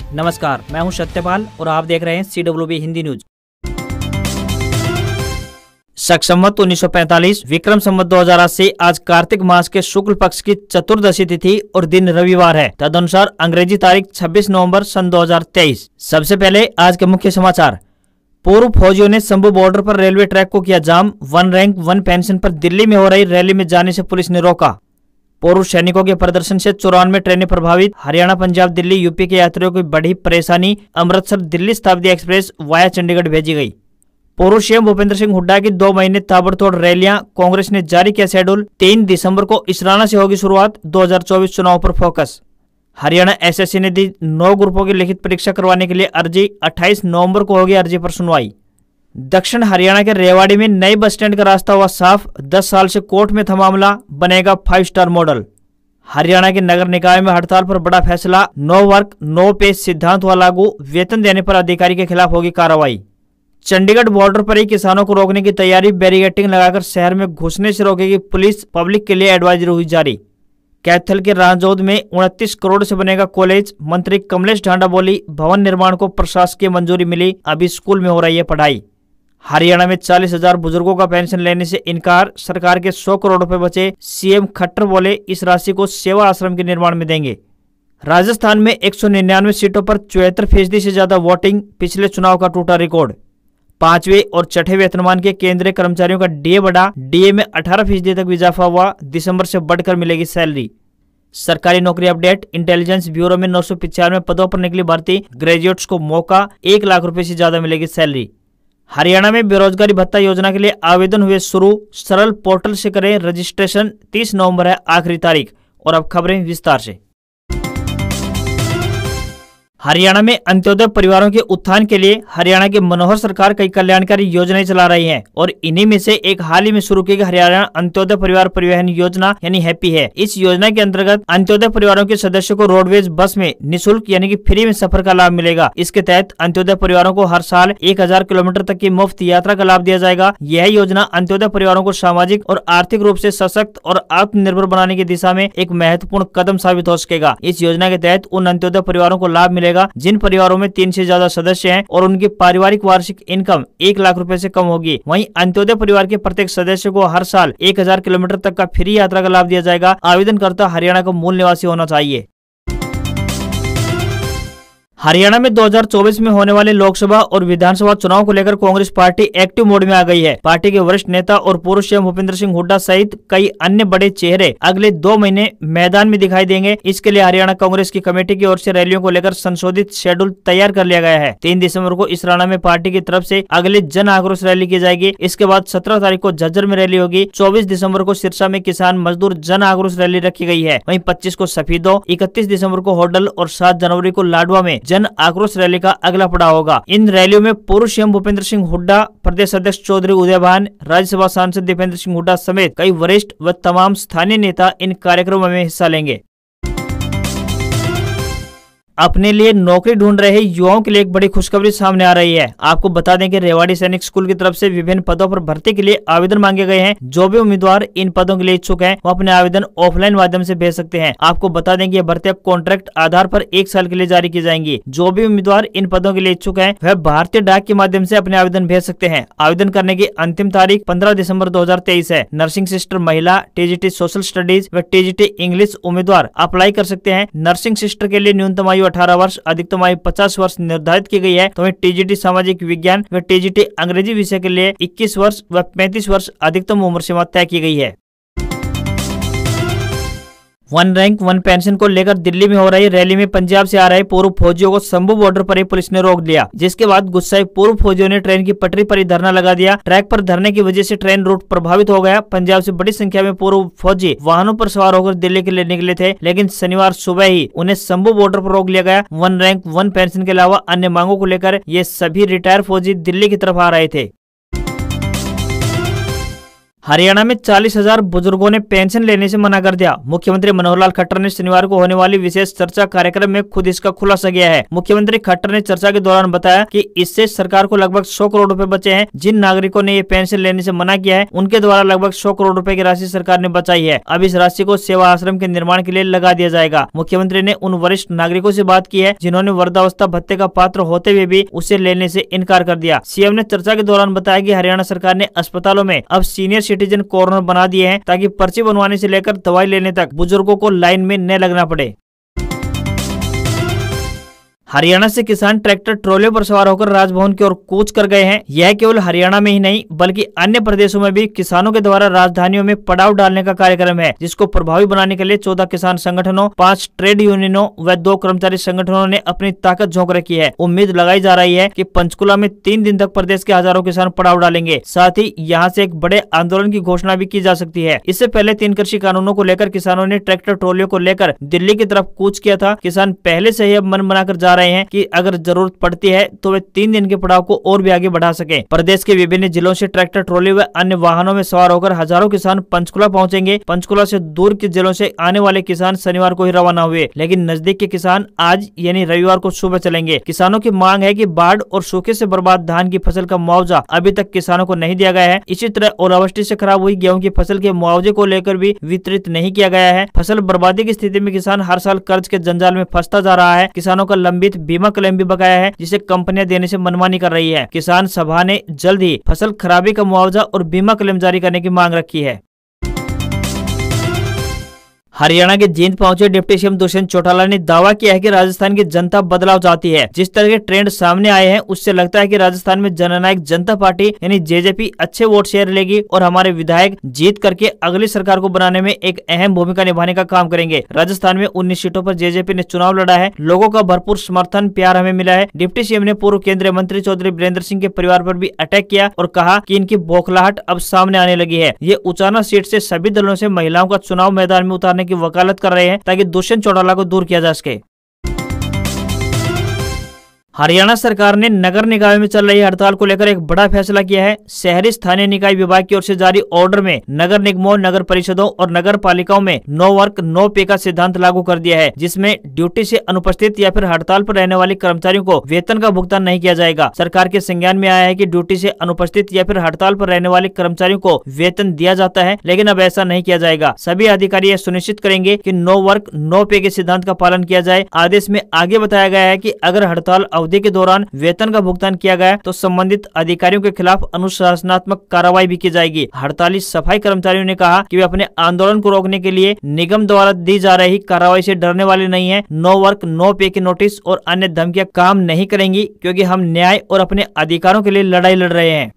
नमस्कार, मैं हूं सत्यपाल और आप देख रहे हैं CWB हिंदी न्यूज। शक संवत 1945 विक्रम संवत 2080 आज कार्तिक मास के शुक्ल पक्ष की चतुर्दशी तिथि और दिन रविवार है। तदनुसार अंग्रेजी तारीख 26 नवंबर सन 2023। सबसे पहले आज के मुख्य समाचार। पूर्व फौजियों ने शंभू बॉर्डर पर रेलवे ट्रैक को किया जाम। वन रैंक वन पेंशन पर दिल्ली में हो रही रैली में जाने से पुलिस ने रोका। पूर्व सैनिकों के प्रदर्शन से 94 ट्रेनें प्रभावित। हरियाणा, पंजाब, दिल्ली, यूपी के यात्रियों की बढ़ी परेशानी। अमृतसर दिल्ली शताब्दी एक्सप्रेस वाया चंडीगढ़ भेजी गई। पूर्व सीएम भूपेंद्र सिंह हुड्डा की 2 महीने ताबड़तोड़ रैलियां। कांग्रेस ने जारी किया शेड्यूल। 3 दिसंबर को इसराना से होगी शुरुआत। 2024 चुनाव पर फोकस। हरियाणा एसएससी ने दी 9 ग्रुपों की लिखित परीक्षा करवाने के लिए अर्जी। 28 नवंबर को होगी अर्जी पर सुनवाई। दक्षिण हरियाणा के रेवाड़ी में नए बस स्टैंड का रास्ता हुआ साफ। 10 साल से कोर्ट में था मामला, बनेगा 5 स्टार मॉडल। हरियाणा के नगर निकाय में हड़ताल पर बड़ा फैसला। नो वर्क नो पे सिद्धांत हुआ लागू। वेतन देने पर अधिकारी के खिलाफ होगी कार्रवाई। चंडीगढ़ बॉर्डर पर ही किसानों को रोकने की तैयारी। बैरिकेडिंग लगाकर शहर में घुसने से रोकेगी पुलिस। पब्लिक के लिए एडवाइजरी हुई जारी। कैथल के राजौद में 29 करोड़ से बनेगा कॉलेज। मंत्री कमलेश ढांडा बोली, भवन निर्माण को प्रशासकीय मंजूरी मिली, अभी स्कूल में हो रही है पढ़ाई। हरियाणा में 40,000 बुजुर्गों का पेंशन लेने से इनकार। सरकार के 100 करोड़ रुपए बचे। सीएम खट्टर बोले, इस राशि को सेवा आश्रम के निर्माण में देंगे। राजस्थान में 199 सीटों पर 74% से ज्यादा वोटिंग। पिछले चुनाव का टूटा रिकॉर्ड। 5वें और छठे वेतनमान के केंद्रीय कर्मचारियों का डीए बढ़ा। डीए में 18% तक इजाफा हुआ। दिसंबर से बढ़कर मिलेगी सैलरी। सरकारी नौकरी अपडेट। इंटेलिजेंस ब्यूरो में 995 पदों पर निकली भर्ती। ग्रेजुएट्स को मौका। 1 लाख रुपए से ज्यादा मिलेगी सैलरी। हरियाणा में बेरोजगारी भत्ता योजना के लिए आवेदन हुए शुरू। सरल पोर्टल से करें रजिस्ट्रेशन। 30 नवंबर है आखिरी तारीख। और अब खबरें विस्तार से। हरियाणा में अंत्योदय परिवारों के उत्थान के लिए हरियाणा की मनोहर सरकार कई कल्याणकारी योजनाएं चला रही है और इन्हीं में से एक हाल ही में शुरू की गई हरियाणा अंत्योदय परिवार परिवहन योजना यानी हैप्पी है। इस योजना के अंतर्गत अंत्योदय परिवारों के सदस्यों को रोडवेज बस में निःशुल्क यानी कि फ्री में सफर का लाभ मिलेगा। इसके तहत अंत्योदय परिवारों को हर साल 1000 किलोमीटर तक की मुफ्त यात्रा का लाभ दिया जाएगा। यह योजना अंत्योदय परिवारों को सामाजिक और आर्थिक रूप से सशक्त और आत्मनिर्भर बनाने की दिशा में एक महत्वपूर्ण कदम साबित हो सकेगा। इस योजना के तहत उन अंत्योदय परिवारों को लाभ मिलेगा जिन परिवारों में 3 से ज्यादा सदस्य हैं और उनकी पारिवारिक वार्षिक इनकम 1 लाख रुपए से कम होगी। वहीं अंत्योदय परिवार के प्रत्येक सदस्य को हर साल 1000 किलोमीटर तक का फ्री यात्रा का लाभ दिया जाएगा। आवेदनकर्ता हरियाणा का मूल निवासी होना चाहिए। हरियाणा में 2024 में होने वाले लोकसभा और विधानसभा चुनाव को लेकर कांग्रेस पार्टी एक्टिव मोड में आ गई है। पार्टी के वरिष्ठ नेता और पूर्व सीएम भूपेंद्र सिंह हुड्डा सहित कई अन्य बड़े चेहरे अगले 2 महीने मैदान में दिखाई देंगे। इसके लिए हरियाणा कांग्रेस की कमेटी की ओर से रैलियों को लेकर संशोधित शेड्यूल तैयार कर लिया गया है। 3 दिसंबर को इसराना में पार्टी की तरफ से अगले जन आक्रोश रैली की जाएगी। इसके बाद 17 तारीख को झज्जर में रैली होगी। 24 दिसंबर को सिरसा में किसान मजदूर जन आक्रोश रैली रखी गई है। वहीं 25 को सफीदो, 31 दिसंबर को होडल और 7 जनवरी को लाडवा में जन आक्रोश रैली का अगला पड़ाव होगा। इन रैलियों में पूर्व सीएम भूपेंद्र सिंह हुड्डा, प्रदेश अध्यक्ष चौधरी उदय भान, राज्यसभा सांसद दीपेंद्र सिंह हुड्डा समेत कई वरिष्ठ व तमाम स्थानीय नेता इन कार्यक्रमों में हिस्सा लेंगे। अपने लिए नौकरी ढूंढ रहे युवाओं के लिए एक बड़ी खुशखबरी सामने आ रही है। आपको बता दें कि रेवाड़ी सैनिक स्कूल की तरफ से विभिन्न पदों पर भर्ती के लिए आवेदन मांगे गए हैं। जो भी उम्मीदवार इन पदों के लिए इच्छुक हैं, वो अपने आवेदन ऑफलाइन माध्यम से भेज सकते हैं। आपको बता दें कि ये भर्तियां कॉन्ट्रैक्ट आधार पर 1 साल के लिए जारी की जाएंगी। जो भी उम्मीदवार इन पदों के लिए इच्छुक है वह भारतीय डाक के माध्यम से अपने आवेदन भेज सकते हैं। आवेदन करने की अंतिम तारीख 15 दिसंबर 2023 है। नर्सिंग सिस्टर महिला, टीजीटी सोशल स्टडीज व टीजीटी इंग्लिश उम्मीदवार अप्लाई कर सकते हैं। नर्सिंग सिस्टर के लिए न्यूनतम आयु 18 वर्ष, अधिकतम आयु 50 वर्ष निर्धारित की गई है। तो टीजीटी सामाजिक विज्ञान व टीजीटी अंग्रेजी विषय के लिए 21 वर्ष व 35 वर्ष अधिकतम उम्र सीमा तय की गई है। वन रैंक वन पेंशन को लेकर दिल्ली में हो रही रैली में पंजाब से आ रहे पूर्व फौजियों को शंभू बॉर्डर पर ही पुलिस ने रोक दिया, जिसके बाद गुस्साए पूर्व फौजियों ने ट्रेन की पटरी पर ही धरना लगा दिया। ट्रैक पर धरने की वजह से ट्रेन रूट प्रभावित हो गया। पंजाब से बड़ी संख्या में पूर्व फौजी वाहनों पर सवार होकर दिल्ली के लिए निकले थे, लेकिन शनिवार सुबह ही उन्हें शंभू बॉर्डर पर रोक लिया गया। वन रैंक वन पेंशन के अलावा अन्य मांगों को लेकर ये सभी रिटायर फौजी दिल्ली की तरफ आ रहे थे। हरियाणा में 40,000 बुजुर्गों ने पेंशन लेने से मना कर दिया। मुख्यमंत्री मनोहर लाल खट्टर ने शनिवार को होने वाली विशेष चर्चा कार्यक्रम में खुद इसका खुलासा किया है। मुख्यमंत्री खट्टर ने चर्चा के दौरान बताया कि इससे सरकार को लगभग 100 करोड़ रुपए बचे हैं। जिन नागरिकों ने ये पेंशन लेने से मना किया है उनके द्वारा लगभग 100 करोड़ रुपए की राशि सरकार ने बचाई है। अब इस राशि को सेवा आश्रम के निर्माण के लिए लगा दिया जाएगा। मुख्यमंत्री ने उन वरिष्ठ नागरिकों से बात की है जिन्होंने वृद्धावस्था भत्ते का पात्र होते हुए भी उसे लेने से इनकार कर दिया। सीएम ने चर्चा के दौरान बताया कि हरियाणा सरकार ने अस्पतालों में अब सीनियर सिटीजन कॉर्नर बना दिए हैं ताकि पर्ची बनवाने से लेकर दवाई लेने तक बुजुर्गों को लाइन में न लगना पड़े। हरियाणा से किसान ट्रैक्टर ट्रॉलियों पर सवार होकर राजभवन की ओर कूच कर गए हैं। यह केवल हरियाणा में ही नहीं बल्कि अन्य प्रदेशों में भी किसानों के द्वारा राजधानियों में पड़ाव डालने का कार्यक्रम है, जिसको प्रभावी बनाने के लिए 14 किसान संगठनों, 5 ट्रेड यूनियनों व 2 कर्मचारी संगठनों ने अपनी ताकत झोंक रखी है। उम्मीद लगाई जा रही है कि पंचकुला में 3 दिन तक प्रदेश के हजारों किसान पड़ाव डालेंगे। साथ ही यहाँ से एक बड़े आंदोलन की घोषणा भी की जा सकती है। इससे पहले 3 कृषि कानूनों को लेकर किसानों ने ट्रैक्टर ट्रॉलियों को लेकर दिल्ली की तरफ कूच किया था। किसान पहले से ही अब मन बनाकर जा रहे हैं कि अगर जरूरत पड़ती है तो वे 3 दिन के पड़ाव को और भी आगे बढ़ा सकें। प्रदेश के विभिन्न जिलों से ट्रैक्टर ट्रॉली व अन्य वाहनों में सवार होकर हजारों किसान पंचकुला पहुंचेंगे। पंचकुला से दूर के जिलों से आने वाले किसान शनिवार को ही रवाना हुए, लेकिन नजदीक के किसान आज यानी रविवार को सुबह चलेंगे। किसानों की मांग है कि बाढ़ और सूखे से बर्बाद धान की फसल का मुआवजा अभी तक किसानों को नहीं दिया गया है। इसी तरह ओलावृष्टि से खराब हुई गेहूं की फसल के मुआवजे को लेकर भी वितरित नहीं किया गया है। फसल बर्बादी की स्थिति में किसान हर साल कर्ज के जंजाल में फंसता जा रहा है। किसानों का लंबित बीमा क्लेम भी बकाया है, जिसे कंपनियां देने से मनमानी कर रही है। किसान सभा ने जल्द ही फसल खराबी का मुआवजा और बीमा क्लेम जारी करने की मांग रखी है। हरियाणा के जींद पहुंचे डिप्टी सीएम दुष्यंत चौटाला ने दावा किया है कि राजस्थान की जनता बदलाव चाहती है। जिस तरह के ट्रेंड सामने आए हैं उससे लगता है कि राजस्थान में जननायक जनता पार्टी यानी जेजेपी अच्छे वोट शेयर लेगी और हमारे विधायक जीत करके अगली सरकार को बनाने में एक अहम भूमिका निभाने का काम करेंगे। राजस्थान में 19 सीटों पर जेजेपी ने चुनाव लड़ा है। लोगों का भरपूर समर्थन प्यार हमें मिला है। डिप्टी सीएम ने पूर्व केंद्रीय मंत्री चौधरी वीरेंद्र सिंह के परिवार पर भी अटैक किया और कहा कि इनकी बौखलाहट अब सामने आने लगी है। ये उचाना सीट से सभी दलों से महिलाओं का चुनाव मैदान में उतारने की वकालत कर रहे हैं ताकि दुष्यंत चौटाला को दूर किया जा सके। हरियाणा सरकार ने नगर निकाय में चल रही हड़ताल को लेकर एक बड़ा फैसला किया है। शहरी स्थानीय निकाय विभाग की ओर से जारी ऑर्डर में नगर निगमों, नगर परिषदों और नगर पालिकाओं में नो वर्क नो पे का सिद्धांत लागू कर दिया है, जिसमें ड्यूटी से अनुपस्थित या फिर हड़ताल पर रहने वाले कर्मचारियों को वेतन का भुगतान नहीं किया जाएगा। सरकार के संज्ञान में आया है कि ड्यूटी से अनुपस्थित या फिर हड़ताल पर रहने वाले कर्मचारियों को वेतन दिया जाता है, लेकिन अब ऐसा नहीं किया जाएगा। सभी अधिकारी यह सुनिश्चित करेंगे कि नो वर्क नो पे के सिद्धांत का पालन किया जाए। आदेश में आगे बताया गया है कि अगर हड़ताल अवधि के दौरान वेतन का भुगतान किया गया तो संबंधित अधिकारियों के खिलाफ अनुशासनात्मक कार्रवाई भी की जाएगी। हड़ताली सफाई कर्मचारियों ने कहा कि वे अपने आंदोलन को रोकने के लिए निगम द्वारा दी जा रही कार्रवाई से डरने वाले नहीं है। नो वर्क नो पे के नोटिस और अन्य धमकियां काम नहीं करेंगी, क्योंकि हम न्याय और अपने अधिकारों के लिए लड़ाई लड़ रहे हैं।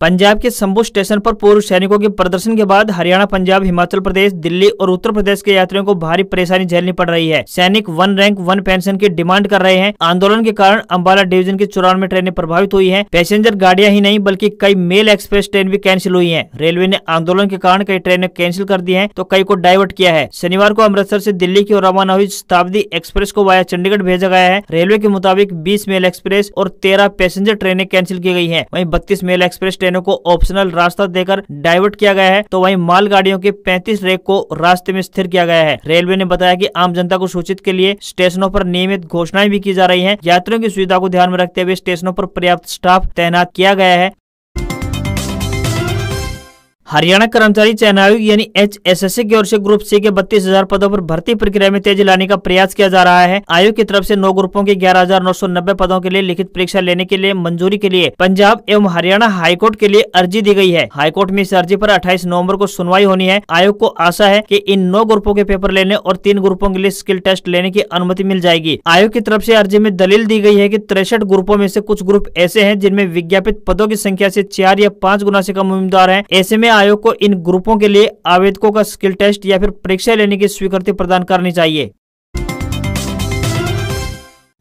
पंजाब के शंभू स्टेशन पर पूर्व सैनिकों के प्रदर्शन के बाद हरियाणा, पंजाब, हिमाचल प्रदेश, दिल्ली और उत्तर प्रदेश के यात्रियों को भारी परेशानी झेलनी पड़ रही है। सैनिक 1 रैंक 1 पेंशन की डिमांड कर रहे हैं। आंदोलन के कारण अंबाला डिवीजन की 94 ट्रेनें प्रभावित हुई हैं। पैसेंजर गाड़ियां ही नहीं बल्कि कई मेल एक्सप्रेस ट्रेन भी कैंसिल हुई हैं। रेलवे ने आंदोलन के कारण कई ट्रेनें कैंसिल कर दी हैं तो कई को डाइवर्ट किया है। शनिवार को अमृतसर से दिल्ली की ओर रवाना हुई शताब्दी एक्सप्रेस को वाया चंडीगढ़ भेजा गया है। रेलवे के मुताबिक 20 मेल एक्सप्रेस और 13 पैसेंजर ट्रेनें कैंसिल की गई है। वहीं 32 मेल एक्सप्रेस ट्रेनों को ऑप्शनल रास्ता देकर डाइवर्ट किया गया है, तो वहीं मालगाड़ियों के 35 रेक को रास्ते में स्थिर किया गया है। रेलवे ने बताया कि आम जनता को सूचित के लिए स्टेशनों पर नियमित घोषणाएं भी की जा रही हैं। यात्रियों की सुविधा को ध्यान में रखते हुए स्टेशनों पर पर्याप्त स्टाफ तैनात किया गया है। हरियाणा कर्मचारी चयन आयोग यानी HSSC की ओर से ग्रुप सी के 32,000 पदों पर भर्ती प्रक्रिया में तेजी लाने का प्रयास किया जा रहा है। आयोग की तरफ से 9 ग्रुपों के 11,990 पदों के लिए लिखित परीक्षा लेने के लिए मंजूरी के लिए पंजाब एवं हरियाणा हाईकोर्ट के लिए अर्जी दी गई है। हाईकोर्ट में इस अर्जी पर 28 नवंबर को सुनवाई होनी है। आयोग को आशा है कि इन 9 ग्रुपों के पेपर लेने और 3 ग्रुपों के लिए स्किल टेस्ट लेने की अनुमति मिल जाएगी। आयोग की तरफ से अर्जी में दलील दी गई है कि 63 ग्रुपों में से कुछ ग्रुप ऐसे हैं जिनमें विज्ञापित पदों की संख्या से 4 या 5 गुना से कम उम्मीदवार हैं। ऐसे में आयोग को इन ग्रुपों के लिए आवेदकों का स्किल टेस्ट या फिर परीक्षा लेने की स्वीकृति प्रदान करनी चाहिए।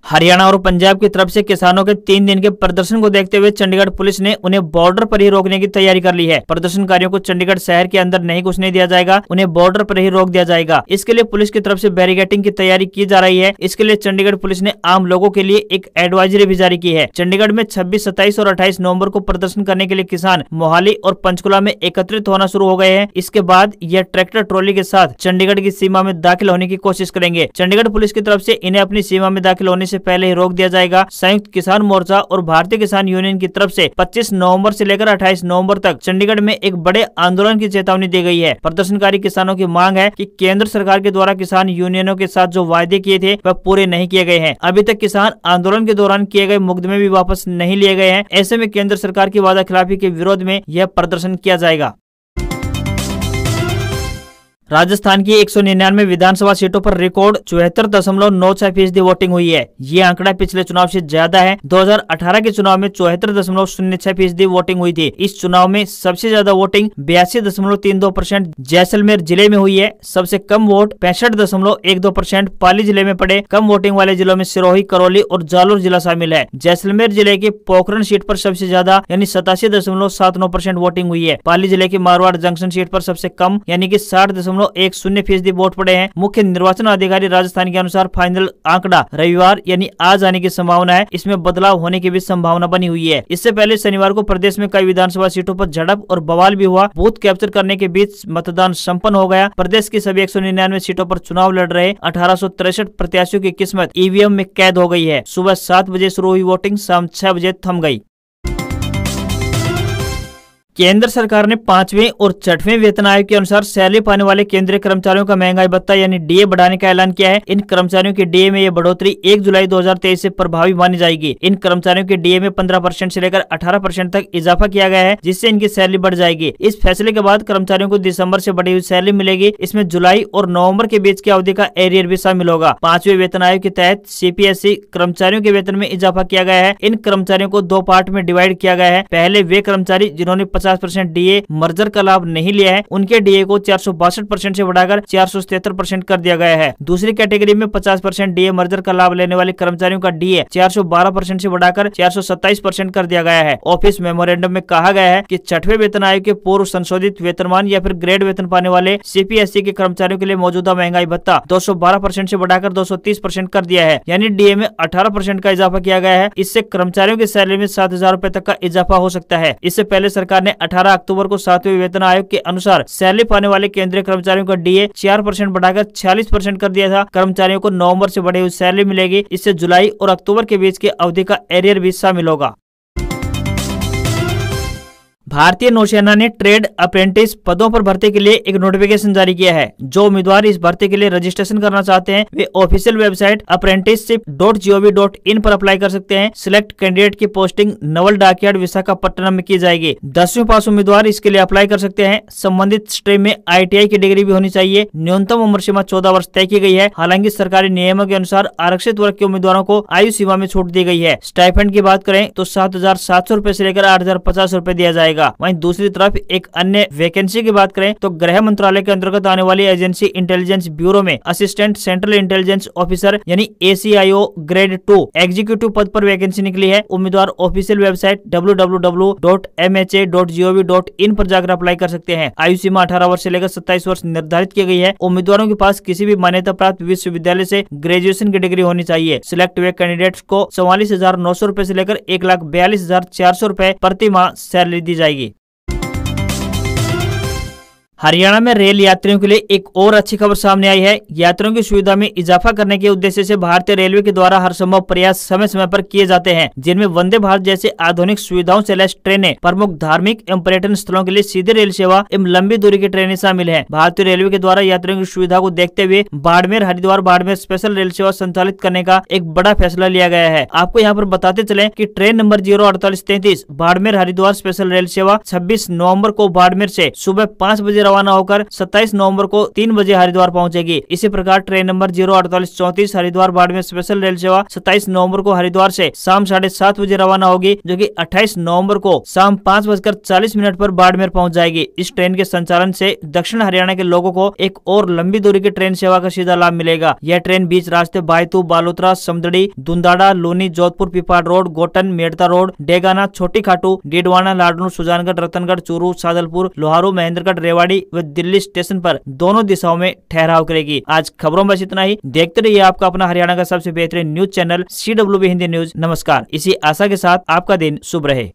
हरियाणा और पंजाब की तरफ से किसानों के 3 दिन के प्रदर्शन को देखते हुए चंडीगढ़ पुलिस ने उन्हें बॉर्डर पर ही रोकने की तैयारी कर ली है। प्रदर्शनकारियों को चंडीगढ़ शहर के अंदर नहीं घुसने दिया जाएगा, उन्हें बॉर्डर पर ही रोक दिया जाएगा। इसके लिए पुलिस की तरफ से बैरिकेडिंग की तैयारी की जा रही है। इसके लिए चंडीगढ़ पुलिस ने आम लोगों के लिए एक एडवाइजरी भी जारी की है। चंडीगढ़ में 26, 27 और 28 नवंबर को प्रदर्शन करने के लिए किसान मोहाली और पंचकुला में एकत्रित होना शुरू हो गए हैं। इसके बाद यह ट्रैक्टर ट्रॉली के साथ चंडीगढ़ की सीमा में दाखिल होने की कोशिश करेंगे। चंडीगढ़ पुलिस की तरफ से इन्हें अपनी सीमा में दाखिल होने से पहले ही रोक दिया जाएगा। संयुक्त किसान मोर्चा और भारतीय किसान यूनियन की तरफ से 25 नवंबर से लेकर 28 नवंबर तक चंडीगढ़ में एक बड़े आंदोलन की चेतावनी दी गई है। प्रदर्शनकारी किसानों की मांग है कि केंद्र सरकार के द्वारा किसान यूनियनों के साथ जो वायदे किए थे वह पूरे नहीं किए गए हैं। अभी तक किसान आंदोलन के दौरान किए गए मुकदमे भी वापस नहीं लिए गए हैं। ऐसे में केंद्र सरकार की वादा खिलाफी के विरोध में यह प्रदर्शन किया जाएगा। राजस्थान की 199 विधानसभा सीटों पर रिकॉर्ड 74.96% वोटिंग हुई है। ये आंकड़ा पिछले चुनाव से ज्यादा है। 2018 के चुनाव में 74.06% वोटिंग हुई थी। इस चुनाव में सबसे ज्यादा वोटिंग 82.32% जैसलमेर जिले में हुई है। सबसे कम वोट 65.12% पाली जिले में पड़े। कम वोटिंग वाले जिलों में सिरोही, करौली और जालोर जिला शामिल है। जैसलमेर जिले की पोखरण सीट पर सबसे ज्यादा यानी 87.79% वोटिंग हुई है। पाली जिले की मारवाड़ जंक्शन सीट पर सबसे कम यानी कि 60.10% वोट पड़े हैं। मुख्य निर्वाचन अधिकारी राजस्थान के अनुसार फाइनल आंकड़ा रविवार यानी आज आने की संभावना है। इसमें बदलाव होने की भी संभावना बनी हुई है। इससे पहले शनिवार को प्रदेश में कई विधानसभा सीटों पर झड़प और बवाल भी हुआ। बूथ कैप्चर करने के बीच मतदान संपन्न हो गया। प्रदेश की सभी 199 सीटों पर चुनाव लड़ रहे 1863 प्रत्याशियों की किस्मत ईवीएम में कैद हो गई है। सुबह 7 बजे शुरू हुई वोटिंग शाम 6 बजे थम गई। केंद्र सरकार ने 5वें और 6वें वेतन आयोग के अनुसार सैलरी पाने वाले केंद्रीय कर्मचारियों का महंगाई भत्ता यानी डीए बढ़ाने का ऐलान किया है। इन कर्मचारियों के डीए में यह बढ़ोतरी 1 जुलाई 2023 से प्रभावी मानी जाएगी। इन कर्मचारियों के डीए में 15% से लेकर 18% तक इजाफा किया गया है, जिससे इनकी सैलरी बढ़ जाएगी। इस फैसले के बाद कर्मचारियों को दिसंबर से बढ़ी हुई सैलरी मिलेगी। इसमें जुलाई और नवम्बर के बीच की अवधि का एरियर भी शामिल होगा। 5वें वेतन आयोग के तहत सीपीएससी कर्मचारियों के वेतन में इजाफा किया गया है। इन कर्मचारियों को 2 पार्ट में डिवाइड किया गया है। पहले वे कर्मचारी जिन्होंने 50% डीए मर्जर का लाभ नहीं लिया है, उनके डीए को 462% से बढ़ाकर 473% कर दिया गया है। दूसरी कैटेगरी में 50% डीए मर्जर का लाभ लेने वाले कर्मचारियों का डीए 412% से बढ़ाकर 427% कर दिया गया है। ऑफिस मेमोरेंडम में कहा गया है कि 6वें वेतन आयोग के पूर्व संशोधित वेतनमान या फिर ग्रेड वेतन पाने वाले सीपीएससी के कर्मचारियों के लिए मौजूदा महंगाई भत्ता 212% से बढ़ाकर 230% कर दिया है, यानी डीए में 18% का इजाफा किया गया है। इससे कर्मचारियों की सैलरी में 7,000 रूपए तक का इजाफा हो सकता है। इससे पहले सरकार ने 18 अक्टूबर को 7वें वेतन आयोग के अनुसार सैलरी पाने वाले केंद्रीय कर्मचारियों का डीए 4% बढ़ाकर 46% कर दिया था। कर्मचारियों को नवंबर से बढ़ी हुई सैलरी मिलेगी। इससे जुलाई और अक्टूबर के बीच की अवधि का एरियर भी शामिल होगा। भारतीय नौसेना ने ट्रेड अप्रेंटिस पदों पर भर्ती के लिए एक नोटिफिकेशन जारी किया है। जो उम्मीदवार इस भर्ती के लिए रजिस्ट्रेशन करना चाहते हैं वे ऑफिशियल वेबसाइट apprenticeship.gov.in पर अप्लाई कर सकते हैं। सिलेक्ट कैंडिडेट की पोस्टिंग नवल डॉकयार्ड विशाखापट्टनम में की जाएगी। 10वीं पास उम्मीदवार इसके लिए अप्लाई कर सकते हैं। संबंधित स्ट्रीम में ITI की डिग्री भी होनी चाहिए। न्यूनतम उम्र सीमा 14 वर्ष तय की गई है। हालांकि सरकारी नियमों के अनुसार आरक्षित वर्ग के उम्मीदवारों को आयु सीमा में छूट दी गई है। स्टाइपेंड की बात करें तो 7,700 रूपए से लेकर 8,050 रूपए दिया जाएगा। वहीं दूसरी तरफ एक अन्य वैकेंसी की बात करें तो गृह मंत्रालय के अंतर्गत आने वाली एजेंसी इंटेलिजेंस ब्यूरो में असिस्टेंट सेंट्रल इंटेलिजेंस ऑफिसर यानी ACIO ग्रेड 2 एग्जीक्यूटिव पद पर वैकेंसी निकली है। उम्मीदवार ऑफिशियल वेबसाइट www.mha.gov.in पर जाकर अप्लाई कर सकते हैं। आयु सीमा 18 वर्ष से लेकर 27 वर्ष निर्धारित की गई है। उम्मीदवारों के पास किसी भी मान्यता प्राप्त विश्वविद्यालय से ग्रेजुएशन की डिग्री होनी चाहिए। सिलेक्ट हुए कैंडिडेट्स को 44,900 रूपए से लेकर 1,42,400 रूपए प्रति माह सैलरी दी जाएगी। हरियाणा में रेल यात्रियों के लिए एक और अच्छी खबर सामने आई है। यात्रियों की सुविधा में इजाफा करने के उद्देश्य से भारतीय रेलवे के द्वारा हर संभव प्रयास समय समय पर किए जाते हैं, जिनमें वंदे भारत जैसे आधुनिक सुविधाओं से लैस ट्रेनें, प्रमुख धार्मिक एवं पर्यटन स्थलों के लिए सीधे रेल सेवा एवं लंबी दूरी की ट्रेनें शामिल हैं। भारतीय रेलवे के द्वारा यात्रियों की सुविधा को देखते हुए बाड़मेर हरिद्वार बाड़मेर स्पेशल रेल सेवा संचालित करने का एक बड़ा फैसला लिया गया है। आपको यहाँ पर बताते चले कि train number 04833 Barmer Haridwar special rail सेवा 26 नवम्बर को बाड़मेर से सुबह 5 बजे रवाना होकर 27 नवंबर को 3 बजे हरिद्वार पहुंचेगी। इसी प्रकार train number 04834 Haridwar Barmer special rail सेवा 27 नवंबर को हरिद्वार से शाम 7:30 बजे रवाना होगी, जो कि 28 नवंबर को शाम 5:40 पर बाड़मेर पहुंच जाएगी। इस ट्रेन के संचालन से दक्षिण हरियाणा के लोगों को एक और लंबी दूरी की ट्रेन सेवा का सीधा लाभ मिलेगा। यह ट्रेन बीच रास्ते बायतू, बालोतरा, समदड़ी, दुंदाड़ा, लोनी, जोधपुर, पिपाड़ रोड, गोटन, मेड़ता रोड, डेगाना, छोटी खाटू, डीडवाना, लाडनू, सुजानगढ़, रतनगढ़, चूरू, सादलपुर, लोहारू, महेंद्रगढ़, रेवाड़ी व दिल्ली स्टेशन पर दोनों दिशाओं में ठहराव करेगी। आज खबरों में बस इतना ही। देखते रहिए आपका अपना हरियाणा का सबसे बेहतरीन news channel CWB Hindi news. नमस्कार। इसी आशा के साथ आपका दिन शुभ रहे।